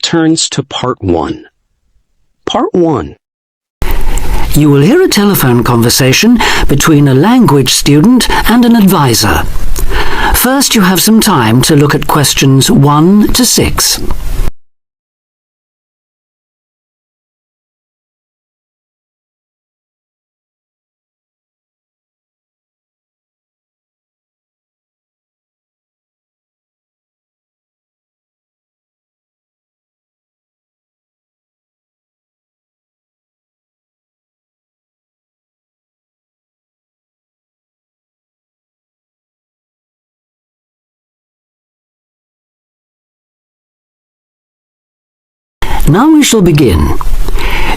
turns to Part 1. Part 1. You will hear a telephone conversation between a language student and an advisor. First, you have some time to look at questions 1 to 6. Now we shall begin.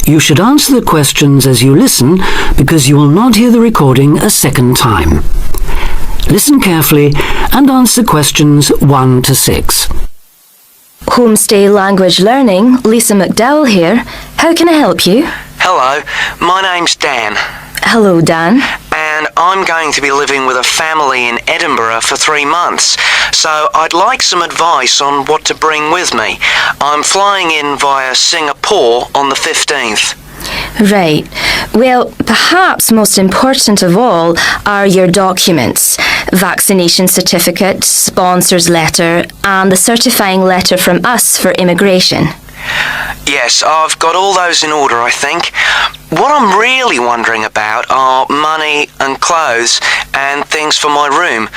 You should answer the questions as you listen because you will not hear the recording a second time. Listen carefully and answer questions 1 to 6. Homestay Language Learning, Lisa McDowell here. How can I help you? Hello, my name's Dan. Hello, Dan. And I'm going to be living with a family in Edinburgh for 3 months, so I'd like some advice on what to bring with me. I'm flying in via Singapore on the 15th. Right. Well, perhaps most important of all are your documents. Vaccination certificate, sponsor's letter, and the certifying letter from us for immigration. Yes, I've got all those in order, I think. What I'm really wondering about are money and clothes and things for my room.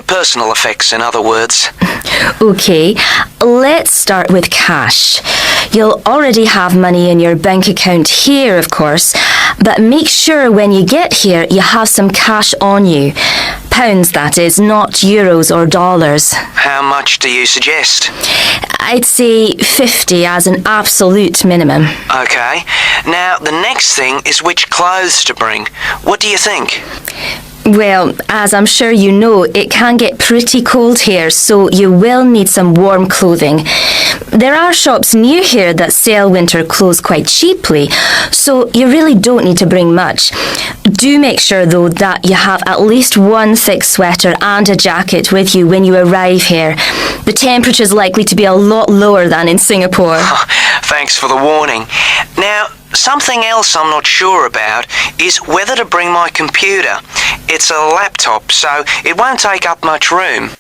Personal effects, in other words. Okay, let's start with cash. You'll already have money in your bank account here, of course, but make sure when you get here you have some cash on you. Pounds, that is, not euros or dollars. How much do you suggest? I'd say 50 as an absolute minimum. Okay. Now, the next thing is which clothes to bring. What do you think? Well, as I'm sure you know, it can get pretty cold here, so you will need some warm clothing. There are shops near here that sell winter clothes quite cheaply, so you really don't need to bring much. Do make sure, though, that you have at least one thick sweater and a jacket with you when you arrive here. The temperature's likely to be a lot lower than in Singapore. Thanks for the warning. Now, something else I'm not sure about is whether to bring my computer. It's a laptop, so it won't take up much room.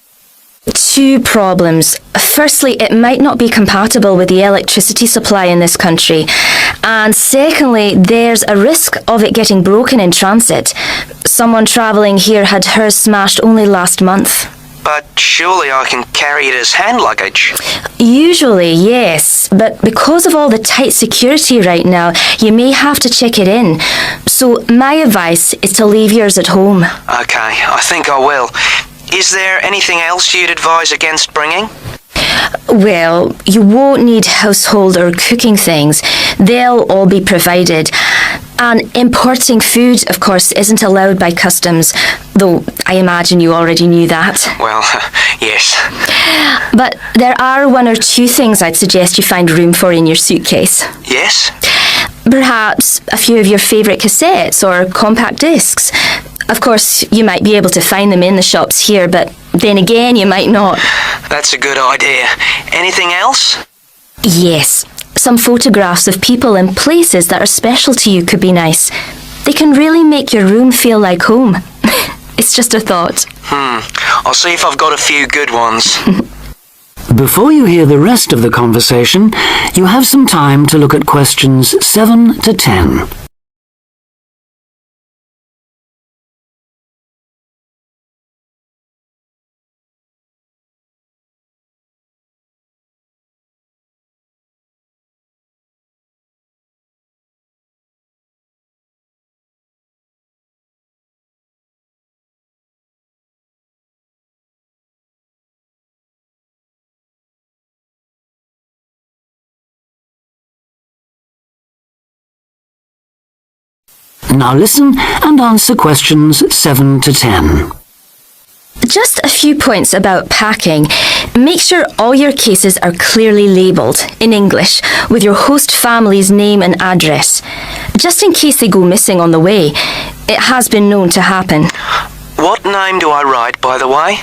2 problems. Firstly, it might not be compatible with the electricity supply in this country. And secondly, there's a risk of it getting broken in transit. Someone travelling here had hers smashed only last month. But surely I can carry it as hand luggage. Usually, yes, but because of all the tight security right now, you may have to check it in. So my advice is to leave yours at home. Okay, I think I will. Is there anything else you'd advise against bringing? Well, you won't need household or cooking things. They'll all be provided. And importing food, of course, isn't allowed by customs, though I imagine you already knew that. Well, yes. But there are 1 or 2 things I'd suggest you find room for in your suitcase. Yes? Perhaps a few of your favourite cassettes or compact discs. Of course, you might be able to find them in the shops here, but then again, you might not. That's a good idea. Anything else? Yes. Some photographs of people and places that are special to you could be nice. They can really make your room feel like home. It's just a thought. I'll see if I've got a few good ones. Before you hear the rest of the conversation, you have some time to look at questions 7 to 10. Now listen and answer questions 7 to 10. Just a few points about packing. Make sure all your cases are clearly labelled, in English, with your host family's name and address. Just in case they go missing on the way. It has been known to happen. What name do I write, by the way?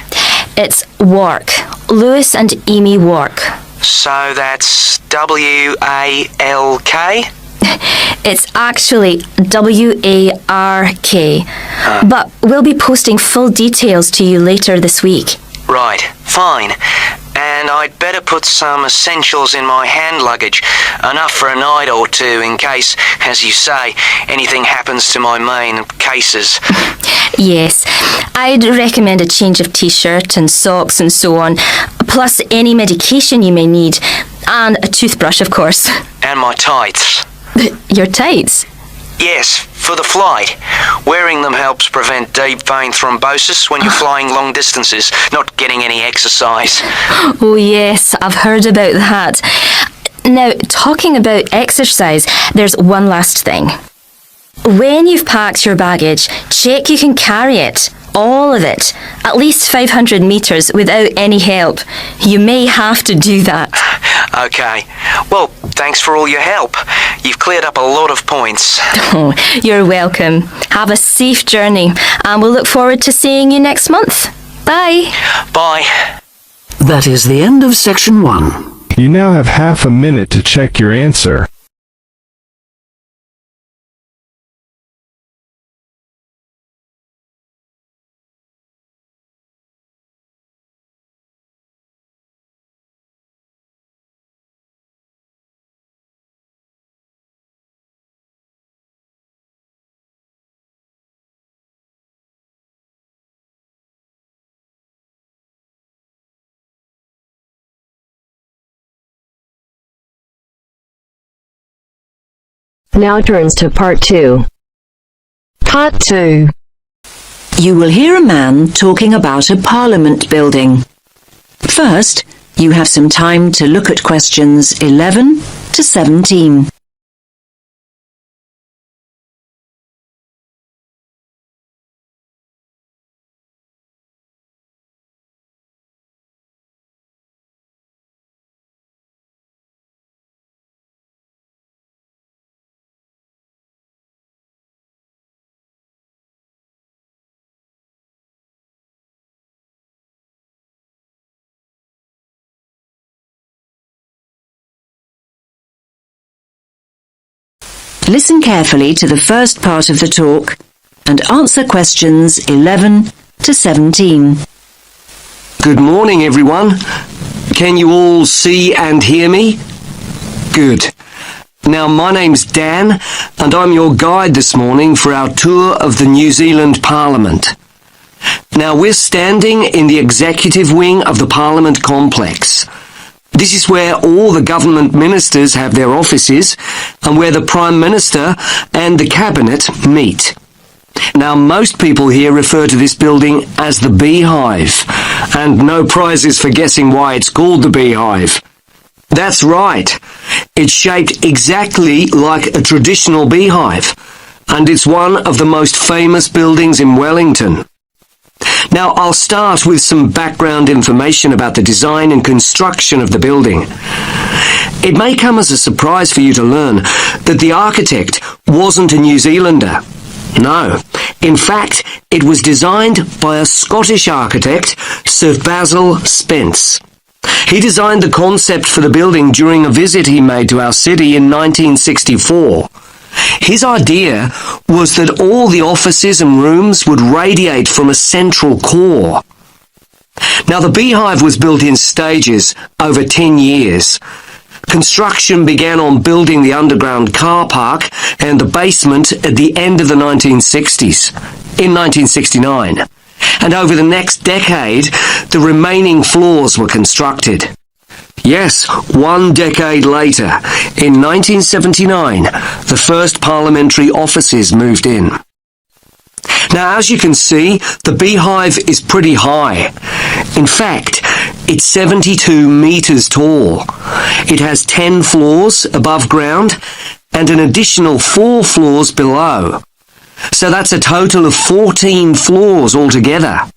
It's Wark. Lewis and Amy Wark. So that's W-A-L-K? It's actually W-A-R-K. But we'll be posting full details to you later this week. Right, fine. And I'd better put some essentials in my hand luggage, enough for a night or two in case, as you say, anything happens to my main cases. Yes, I'd recommend a change of t-shirt and socks and so on, plus any medication you may need, and a toothbrush, of course. And my tights. Your tights? Yes, for the flight. Wearing them helps prevent deep vein thrombosis when you're flying long distances, not getting any exercise. Oh yes, I've heard about that. Now, talking about exercise, there's one last thing. When you've packed your baggage, check you can carry it, all of it, at least 500 metres without any help. You may have to do that. Okay. Well, thanks for all your help. You've cleared up a lot of points. Oh, you're welcome. Have a safe journey, and we'll look forward to seeing you next month. Bye. Bye. That is the end of section 1. You now have half a minute to check your answer. Now turns to part 2. Part 2. You will hear a man talking about a parliament building. First, you have some time to look at questions 11 to 17. Listen carefully to the first part of the talk and answer questions 11 to 17. Good morning, everyone. Can you all see and hear me? Good. Now, my name's Dan, and I'm your guide this morning for our tour of the New Zealand Parliament. Now, we're standing in the executive wing of the Parliament complex. This is where all the government ministers have their offices and where the Prime Minister and the Cabinet meet. Now, most people here refer to this building as the Beehive, and no prizes for guessing why it's called the Beehive. That's right. It's shaped exactly like a traditional beehive, and it's one of the most famous buildings in Wellington. Now, I'll start with some background information about the design and construction of the building. It may come as a surprise for you to learn that the architect wasn't a New Zealander. No. In fact, it was designed by a Scottish architect, Sir Basil Spence. He designed the concept for the building during a visit he made to our city in 1964. His idea was that all the offices and rooms would radiate from a central core. Now, the Beehive was built in stages over 10 years. Construction began on building the underground car park and the basement at the end of the 1960s, in 1969. And over the next decade, the remaining floors were constructed. Yes, 1 decade later, in 1979, the first parliamentary offices moved in. Now, as you can see, the Beehive is pretty high. In fact, it's 72 metres tall. It has 10 floors above ground and an additional 4 floors below. So that's a total of 14 floors altogether.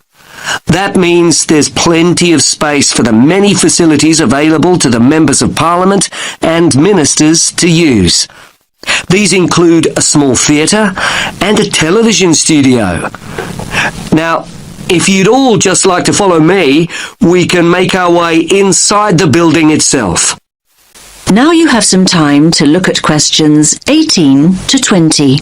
That means there's plenty of space for the many facilities available to the members of Parliament and ministers to use. These include a small theatre and a television studio. Now, if you'd all just like to follow me, we can make our way inside the building itself. Now you have some time to look at questions 18 to 20.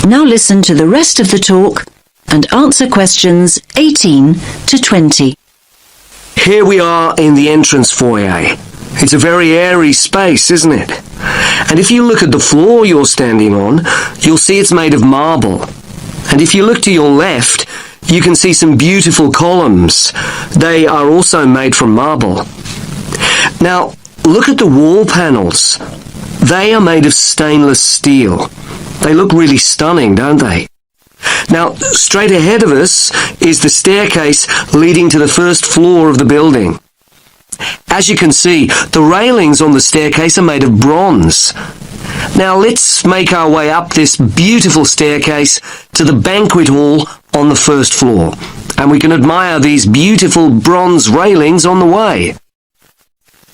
Now listen to the rest of the talk and answer questions 18 to 20. Here we are in the entrance foyer. It's a very airy space, isn't it? And if you look at the floor you're standing on, you'll see it's made of marble. And if you look to your left, you can see some beautiful columns. They are also made from marble. Now, look at the wall panels. They are made of stainless steel. They look really stunning, don't they? Now, straight ahead of us is the staircase leading to the first floor of the building. As you can see, the railings on the staircase are made of bronze. Now, let's make our way up this beautiful staircase to the banquet hall on the first floor, and we can admire these beautiful bronze railings on the way.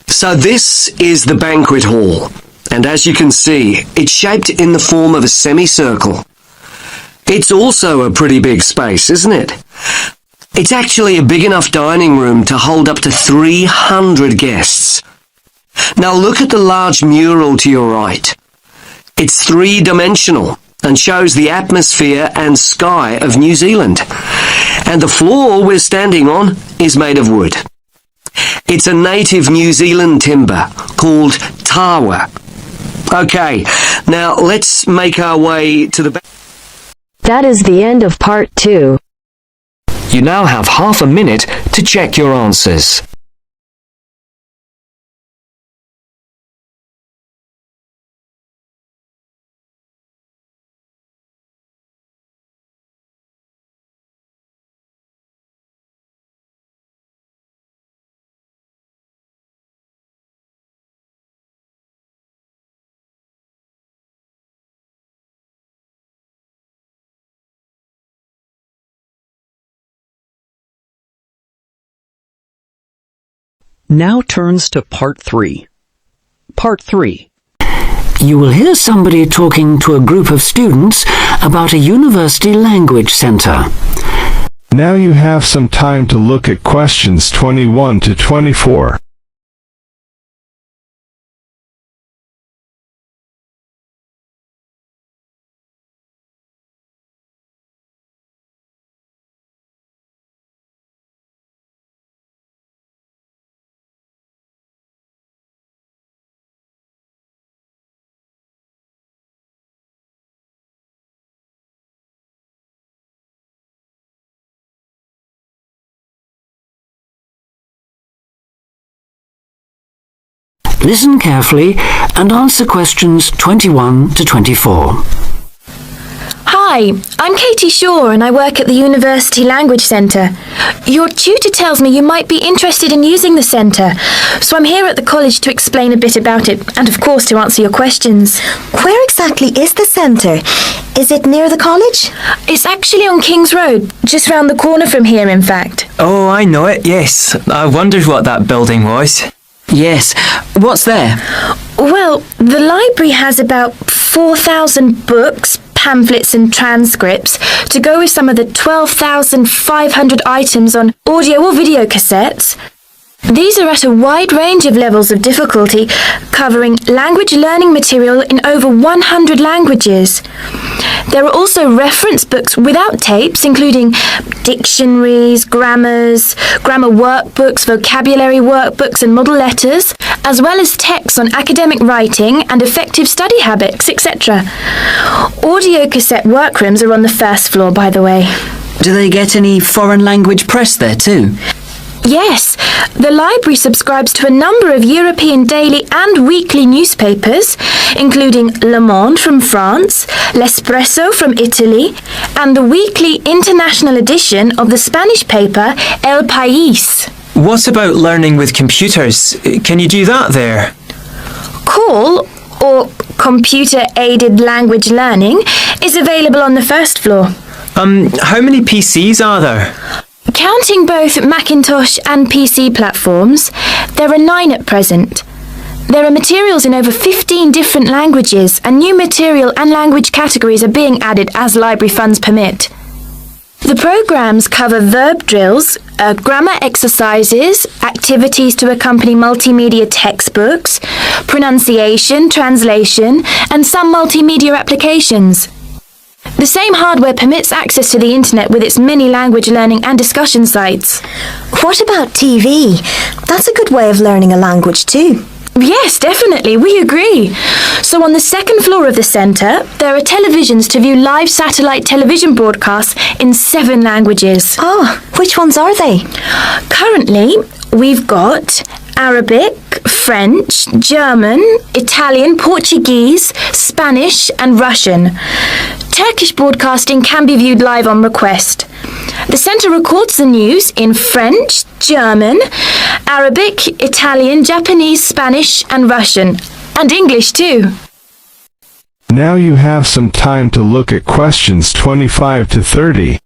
So this is the banquet hall. And as you can see, it's shaped in the form of a semicircle. It's also a pretty big space, isn't it? It's actually a big enough dining room to hold up to 300 guests. Now look at the large mural to your right. It's three-dimensional and shows the atmosphere and sky of New Zealand. And the floor we're standing on is made of wood. It's a native New Zealand timber called tawa. Okay, now let's make our way to the back. That is the end of part 2. You now have half a minute to check your answers. Now turns to Part 3. Part 3. You will hear somebody talking to a group of students about a university language centre. Now you have some time to look at questions 21 to 24. Listen carefully and answer questions 21 to 24. Hi, I'm Katie Shaw and I work at the University Language Centre. Your tutor tells me you might be interested in using the centre, so I'm here at the college to explain a bit about it and of course to answer your questions. Where exactly is the centre? Is it near the college? It's actually on King's Road, just round the corner from here in fact. Oh, I know it, yes. I wondered what that building was. Yes. What's there? Well, the library has about 4,000 books, pamphlets and transcripts to go with some of the 12,500 items on audio or video cassettes. These are at a wide range of levels of difficulty, covering language learning material in over 100 languages. There are also reference books without tapes, including dictionaries, grammar workbooks, vocabulary workbooks and model letters, as well as texts on academic writing and effective study habits, etc. Audio cassette workrooms are on the first floor, by the way. Do they get any foreign language press there too? Yes, the library subscribes to a number of European daily and weekly newspapers, including Le Monde from France, L'Espresso from Italy, and the weekly international edition of the Spanish paper El País. What about learning with computers? Can you do that there? CALL, or Computer-Aided Language Learning, is available on the first floor. How many PCs are there? Counting both Macintosh and PC platforms, there are 9 at present. There are materials in over 15 different languages, and new material and language categories are being added as library funds permit. The programs cover verb drills, grammar exercises, activities to accompany multimedia textbooks, pronunciation, translation, and some multimedia applications. The same hardware permits access to the internet with its many language learning and discussion sites. What about TV? That's a good way of learning a language too. Yes, definitely, we agree. So on the second floor of the centre, there are televisions to view live satellite television broadcasts in 7 languages. Oh, which ones are they? Currently, we've got Arabic, French, German, Italian, Portuguese, Spanish and Russian. Turkish broadcasting can be viewed live on request. The centre records the news in French, German, Arabic, Italian, Japanese, Spanish and Russian. And English too. Now you have some time to look at questions 25 to 30.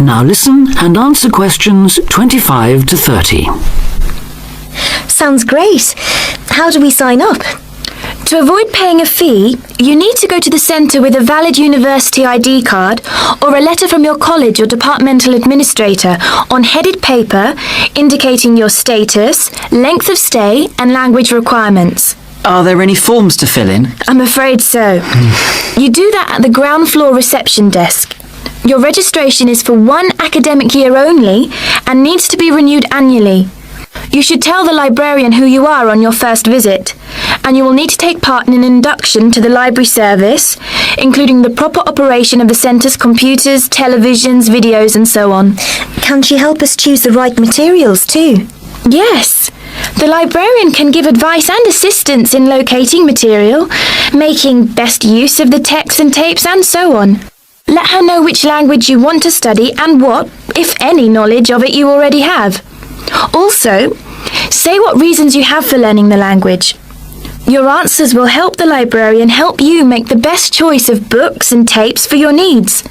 Now listen and answer questions 25 to 30. Sounds great. How do we sign up? To avoid paying a fee, you need to go to the centre with a valid university ID card or a letter from your college or departmental administrator on headed paper indicating your status, length of stay and language requirements. Are there any forms to fill in? I'm afraid so. You do that at the ground floor reception desk. Your registration is for 1 academic year only and needs to be renewed annually. You should tell the librarian who you are on your first visit, and you will need to take part in an induction to the library service, including the proper operation of the centre's computers, televisions, videos and so on. Can she help us choose the right materials too? Yes. The librarian can give advice and assistance in locating material, making best use of the texts and tapes and so on. Let her know which language you want to study and what, if any, knowledge of it you already have. Also, say what reasons you have for learning the language. Your answers will help the librarian help you make the best choice of books and tapes for your needs.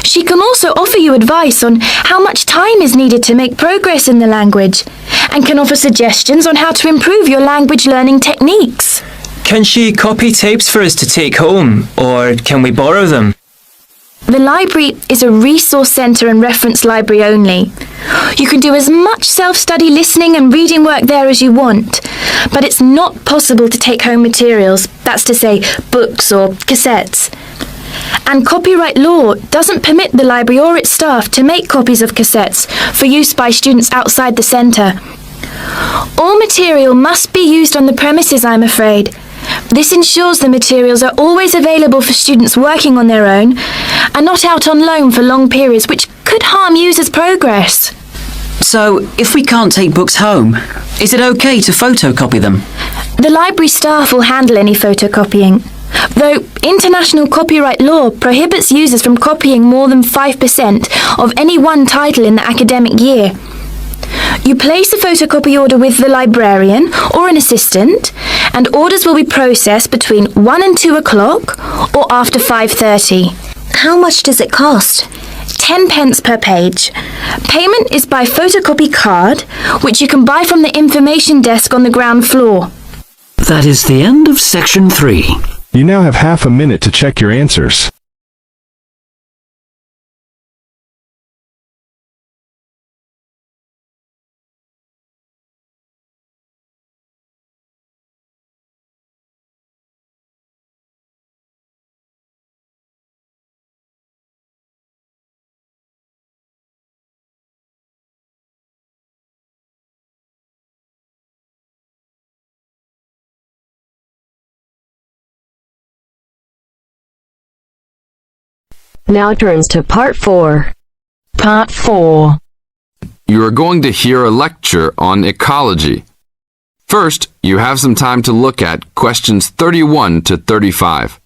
She can also offer you advice on how much time is needed to make progress in the language, and can offer suggestions on how to improve your language learning techniques. Can she copy tapes for us to take home, or can we borrow them? The library is a resource centre and reference library only. You can do as much self-study listening and reading work there as you want, but it's not possible to take home materials, that's to say, books or cassettes. And copyright law doesn't permit the library or its staff to make copies of cassettes for use by students outside the centre. All material must be used on the premises, I'm afraid. This ensures the materials are always available for students working on their own and not out on loan for long periods, which could harm users' progress. So, if we can't take books home, is it okay to photocopy them? The library staff will handle any photocopying, though international copyright law prohibits users from copying more than 5% of any one title in the academic year. You place a photocopy order with the librarian or an assistant, and orders will be processed between 1 and 2 o'clock or after 5:30. How much does it cost? 10 pence per page. Payment is by photocopy card, which you can buy from the information desk on the ground floor. That is the end of section 3. You now have half a minute to check your answers. Now turns to Part 4. Part 4. You are going to hear a lecture on ecology. First, you have some time to look at questions 31 to 35.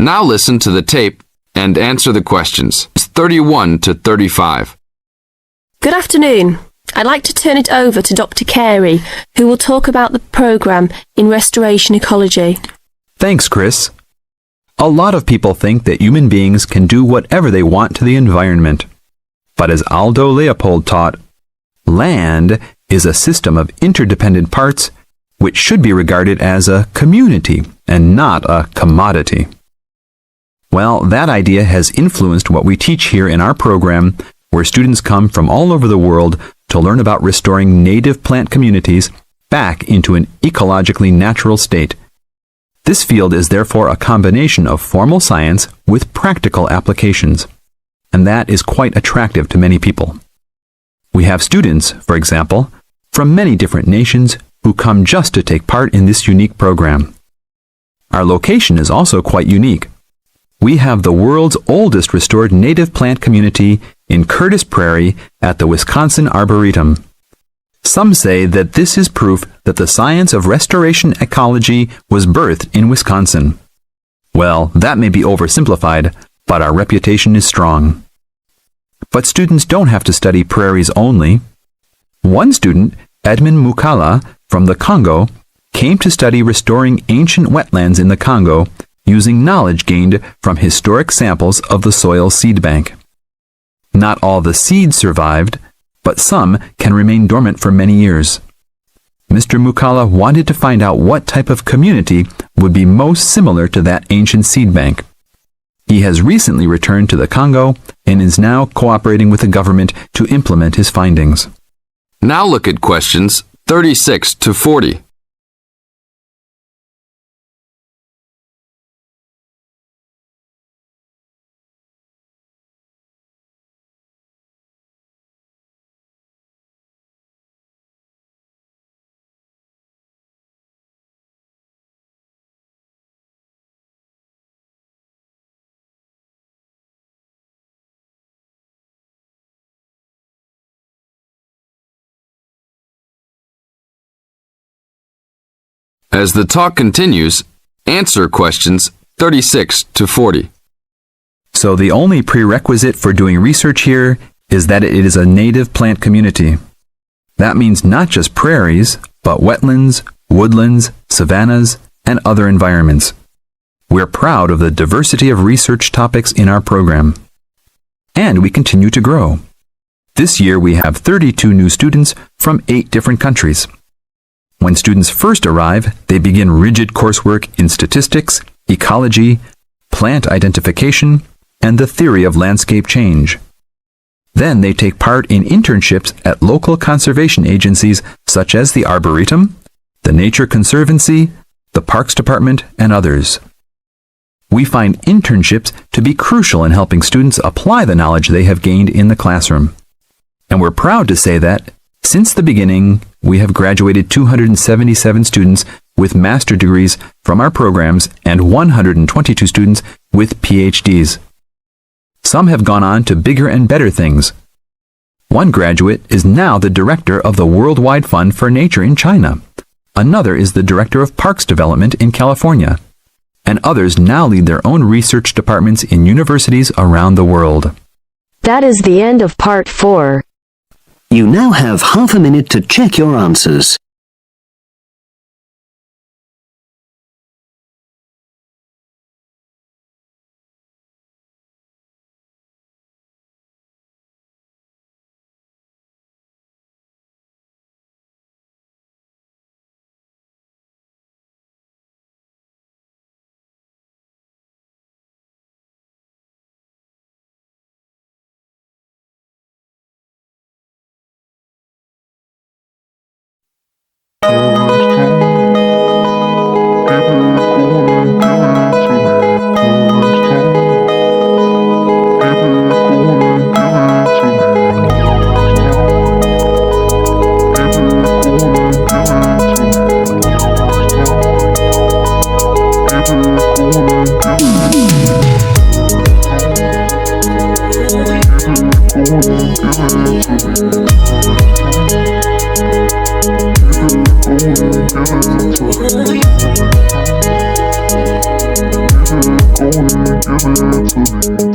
Now listen to the tape and answer the questions 31 to 35. Good afternoon. I'd like to turn it over to Dr. Carey, who will talk about the programme in restoration ecology. Thanks, Chris. A lot of people think that human beings can do whatever they want to the environment. But as Aldo Leopold taught, land is a system of interdependent parts which should be regarded as a community and not a commodity. Well, that idea has influenced what we teach here in our program, where students come from all over the world to learn about restoring native plant communities back into an ecologically natural state. This field is therefore a combination of formal science with practical applications, and that is quite attractive to many people. We have students, for example, from many different nations who come just to take part in this unique program. Our location is also quite unique. We have the world's oldest restored native plant community in Curtis Prairie at the Wisconsin Arboretum. Some say that this is proof that the science of restoration ecology was birthed in Wisconsin. Well, that may be oversimplified, but our reputation is strong. But students don't have to study prairies only. One student, Edmund Mukala from the Congo, came to study restoring ancient wetlands in the Congo using knowledge gained from historic samples of the soil seed bank. Not all the seeds survived, but some can remain dormant for many years. Mr. Mukala wanted to find out what type of community would be most similar to that ancient seed bank. He has recently returned to the Congo and is now cooperating with the government to implement his findings. Now look at questions 36 to 40. As the talk continues, answer questions 36 to 40. So the only prerequisite for doing research here is that it is a native plant community. That means not just prairies, but wetlands, woodlands, savannas, and other environments. We're proud of the diversity of research topics in our program. And we continue to grow. This year we have 32 new students from 8 different countries. When students first arrive, they begin rigid coursework in statistics, ecology, plant identification, and the theory of landscape change. Then they take part in internships at local conservation agencies such as the Arboretum, the Nature Conservancy, the Parks Department, and others. We find internships to be crucial in helping students apply the knowledge they have gained in the classroom. And we're proud to say that, since the beginning, we have graduated 277 students with master degrees from our programs and 122 students with PhDs. Some have gone on to bigger and better things. One graduate is now the director of the Worldwide Fund for Nature in China. Another is the director of Parks Development in California. And others now lead their own research departments in universities around the world. That is the end of Part 4. You now have half a minute to check your answers. Give it to me.